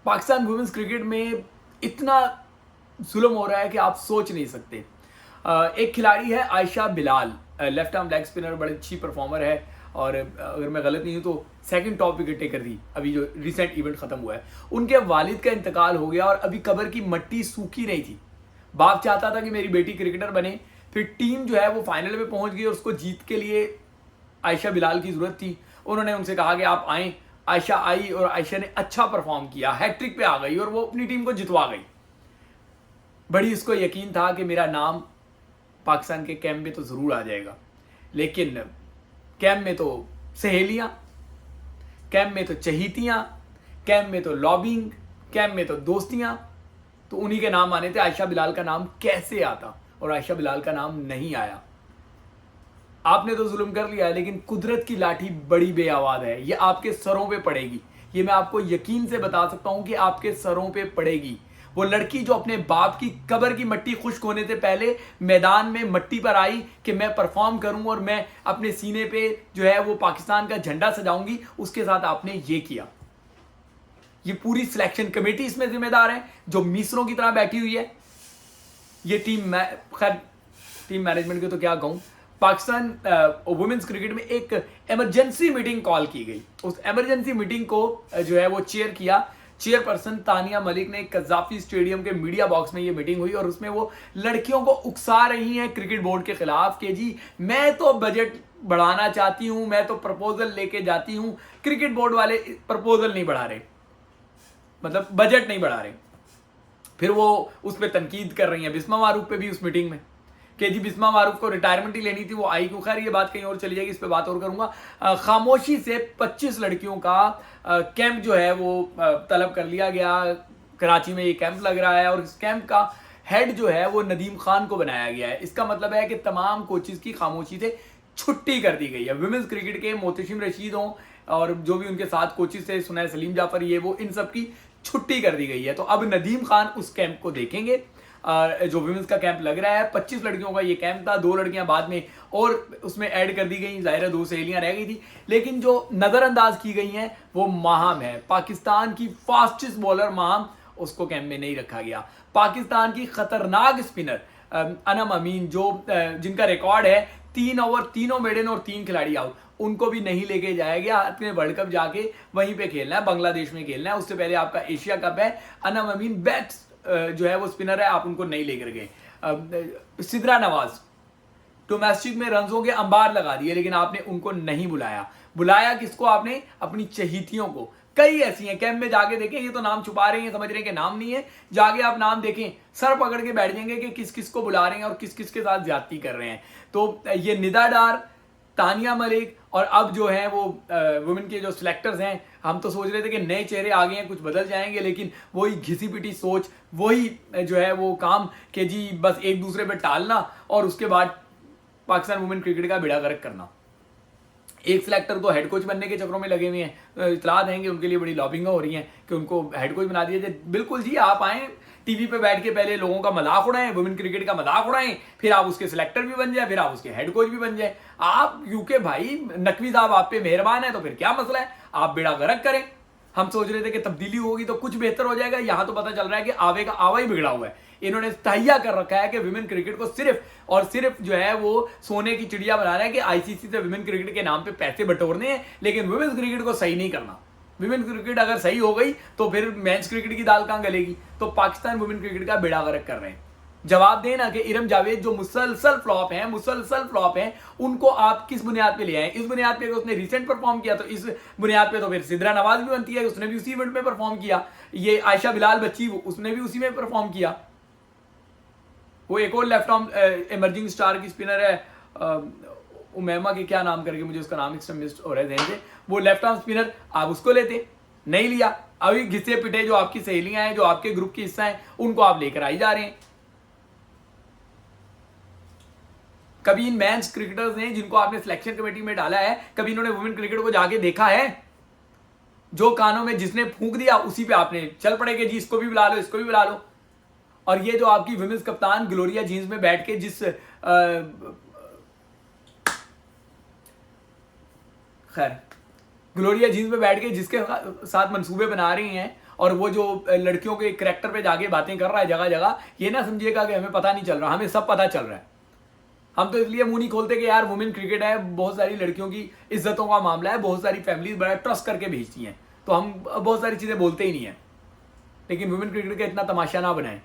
Pakistan women's cricket में इतना जुल्म हो रहा है कि आप सोच नहीं सकते। एक खिलाड़ी है Ayesha Bilal, left arm leg spinner, बड़ी अच्छी परफॉर्मर है और अगर मैं गलत नहीं हूँ तो सेकंड टॉप विकेट टेकर थी अभी जो रिसेंट इवेंट खत्म हुआ है। उनके वालिद का इंतकाल हो गया और अभी कब्र की मट्टी सूखी नहीं थी। बाप चाहता था कि मेरी बेटी क्रिकेटर बने, फिर टीम जो है वो फाइनल में पहुंच गई और उसको जीत के लिए आयशा बिलाल की ज़रूरत थी। उन्होंने उनसे कहा कि आप आएँ। आयशा आई और आयशा ने अच्छा परफॉर्म किया, हैट्रिक पे आ गई और वो अपनी टीम को जितवा गई। बड़ी उसको यकीन था कि मेरा नाम पाकिस्तान के कैंप में तो ज़रूर आ जाएगा, लेकिन कैंप में तो सहेलियाँ, कैंप में तो चहीतियाँ, कैंप में तो लॉबिंग, कैंप में तो दोस्तियाँ, तो उन्हीं के नाम आने थे। आयशा बिलाल का नाम कैसे आता, और आयशा बिलाल का नाम नहीं आया। आपने तो जुल्म कर लिया है, लेकिन कुदरत की लाठी बड़ी बेआवाज है, ये आपके सरों पे पड़ेगी। ये मैं आपको यकीन से बता सकता हूं कि आपके सरों पे पड़ेगी। वो लड़की जो अपने बाप की कब्र की मट्टी खुश्क होने से पहले मैदान में मट्टी पर आई कि मैं परफॉर्म करूं और मैं अपने सीने पे जो है वो पाकिस्तान का झंडा सजाऊंगी, उसके साथ आपने ये किया। ये पूरी सिलेक्शन कमेटी इसमें जिम्मेदार है जो मिस्रों की तरह बैठी हुई है। ये खैर टीम मैनेजमेंट की तो क्या कहूं। पाकिस्तान वुमेन्स क्रिकेट में एक इमरजेंसी मीटिंग कॉल की गई। उस इमरजेंसी मीटिंग को जो है वो चेयर किया चेयरपर्सन तानिया मलिक ने। कज़ाफी स्टेडियम के मीडिया बॉक्स में ये मीटिंग हुई और उसमें वो लड़कियों को उकसा रही हैं क्रिकेट बोर्ड के खिलाफ कि जी मैं तो बजट बढ़ाना चाहती हूं, मैं तो प्रपोजल लेके जाती हूं, क्रिकेट बोर्ड वाले प्रपोजल नहीं बढ़ा रहे, मतलब बजट नहीं बढ़ा रहे। फिर वो उस पर तनकीद कर रही हैं बिस्मा मारूफ पे भी उस मीटिंग में कि जी बिस्मा मारूफ को रिटायरमेंट ही लेनी थी, वो आई क्यों। खैर ये बात कहीं और चली जाएगी, इस पर बात और करूंगा। खामोशी से 25 लड़कियों का कैंप जो है वो तलब कर लिया गया। कराची में ये कैंप लग रहा है और इस कैंप का हेड जो है वो नदीम खान को बनाया गया है। इसका मतलब है कि तमाम कोचेस की खामोशी से छुट्टी कर दी गई है। वुमेन्स क्रिकेट के मोहतशिम रशीद हों और जो भी उनके साथ कोचेस थे, सुनैर सलीम जाफर, ये वो, इन सब की छुट्टी कर दी गई है। तो अब नदीम खान उस कैंप को देखेंगे जो विमेंस का कैंप लग रहा है। 25 लड़कियों का ये कैंप था, 2 लड़कियां बाद में और उसमें ऐड कर दी गई, ज़ाहिर है 2 सहेलियां रह गई थी। लेकिन जो नज़रअंदाज की गई हैं वो माहम है। पाकिस्तान की फास्टेस्ट बॉलर माहम, उसको कैंप में नहीं रखा गया। पाकिस्तान की खतरनाक स्पिनर अनम अमीन, जो जिनका रिकॉर्ड है 3 ओवर, तीनों मेडन और 3 खिलाड़ी आउट, उनको भी नहीं लेके जाया गया। अपने वर्ल्ड कप जाके वहीं पे खेलना है, बांग्लादेश में खेलना है। उससे पहले आपका एशिया कप है। अनम अमीन बेस्ट जो है वो स्पिनर है, आप उनको नहीं लेकर गए। सिद्रा नवाज डोमेस्टिक में रनों के अंबार लगा दिए, लेकिन आपने उनको नहीं बुलाया। बुलाया किसको आपने? अपनी चहीतियों को। कई ऐसी हैं, कैंप में जाके देखें, ये तो नाम छुपा रहे हैं, समझ रहे हैं कि नाम नहीं है, जाके आप नाम देखें, सर पकड़ के बैठ जाएंगे कि किस किस को बुला रहे हैं और किस किस के साथ ज्यादती कर रहे हैं। तो ये निदा डार, तानिया मलिक और अब जो है वो वुमेन के जो सिलेक्टर्स हैं, हम तो सोच रहे थे कि नए चेहरे आ गए हैं, कुछ बदल जाएंगे, लेकिन वही घिसी पिटी सोच, वही जो है वो काम कि जी बस एक दूसरे पे टालना और उसके बाद पाकिस्तान वुमेन क्रिकेट का बेड़ा गर्क करना। एक सिलेक्टर तो हेड कोच बनने के चक्रों में लगे हुए हैं। इतला देंगे उनके लिए बड़ी लॉबिंग हो रही हैं कि उनको हेड कोच बना दिया जाए। बिल्कुल जी, आप आए टीवी पे बैठ के पहले लोगों का मजाक उड़ाएं, वुमेन क्रिकेट का मजाक उड़ाएं, फिर आप उसके सिलेक्टर भी बन जाए, फिर आप उसके हेड कोच भी बन जाए। आप यूके भाई नकवी साहब आप पे मेहरबान है, तो फिर क्या मसला है, आप बेड़ा गर्क करें। हम सोच रहे थे कि तब्दीली होगी तो कुछ बेहतर हो जाएगा, यहां तो पता चल रहा है कि आवे का आवा ही बिगड़ा हुआ है। इन्होंने तहिया कर रखा है कि विमेन क्रिकेट को सिर्फ और सिर्फ जो है वो सोने की चिड़िया बना रहे हैं कि आईसीसी से विमेन क्रिकेट के नाम पे पैसे बटोरने हैं, लेकिन विमेन क्रिकेट को सही नहीं करना। विमेन क्रिकेट अगर सही हो गई तो फिर मेंस क्रिकेट की दाल कहां गलेगी। तो पाकिस्तान वुमेन क्रिकेट का बेड़ा गर्क कर रहे हैं। जवाब देना कि इरम जावेद जो मुसलसल फ्लॉप हैं, उनको आप किस बुनियाद पे ले आए? इस बुनियाद पे उसने रिसेंट परफॉर्म किया, तो इस बुनियाद पे तो फिर सिद्रा नवाज भी बनती है, उसने भी उसी इवेंट में परफॉर्म किया। ये आयशा बिलाल बच्ची, उसने भी उसी में परफॉर्म किया। वो एक और लेफ्ट आर्म इमर्जिंग स्टार की स्पिनर है, उमैमा के क्या नाम करके मुझे उसका नाम मिस हो रहा है ध्यान से, वो लेफ्ट आर्म स्पिनर, आप उसको लेते, नहीं लिया। अभी घिसे पिटे जो आपकी सहेलियां हैं, जो आपके ग्रुप की हिस्सा हैं, उनको आप लेकर आई जा रहे हैं। कभी इन मेंस क्रिकेटर्स ने जिनको आपने सिलेक्शन कमेटी में डाला है, कभी इन्होंने वुमेन क्रिकेट को जाके देखा है? जो कानों में जिसने फूंक दिया उसी पे आपने चल पड़े कि जी इसको भी बुला लो, इसको भी बुला लो। और ये जो आपकी विमेंस कप्तान ग्लोरिया जीन्स में बैठ के जिस खैर ग्लोरिया जीन्स में बैठ के जिसके साथ मंसूबे बना रही हैं, और वो जो लड़कियों के करैक्टर पे जाके बातें कर रहा है जगह जगह, ये ना समझिएगा कि हमें पता नहीं चल रहा, हमें सब पता चल रहा है। हम तो इसलिए मुंह नहीं खोलते कि यार वुमेन क्रिकेट है, बहुत सारी लड़कियों की इज्जतों का मामला है, बहुत सारी फैमिलीज बड़ा ट्रस्ट करके भेजती हैं, तो हम बहुत सारी चीज़ें बोलते ही नहीं है। लेकिन वुमेन क्रिकेट का इतना तमाशा ना बनाएं।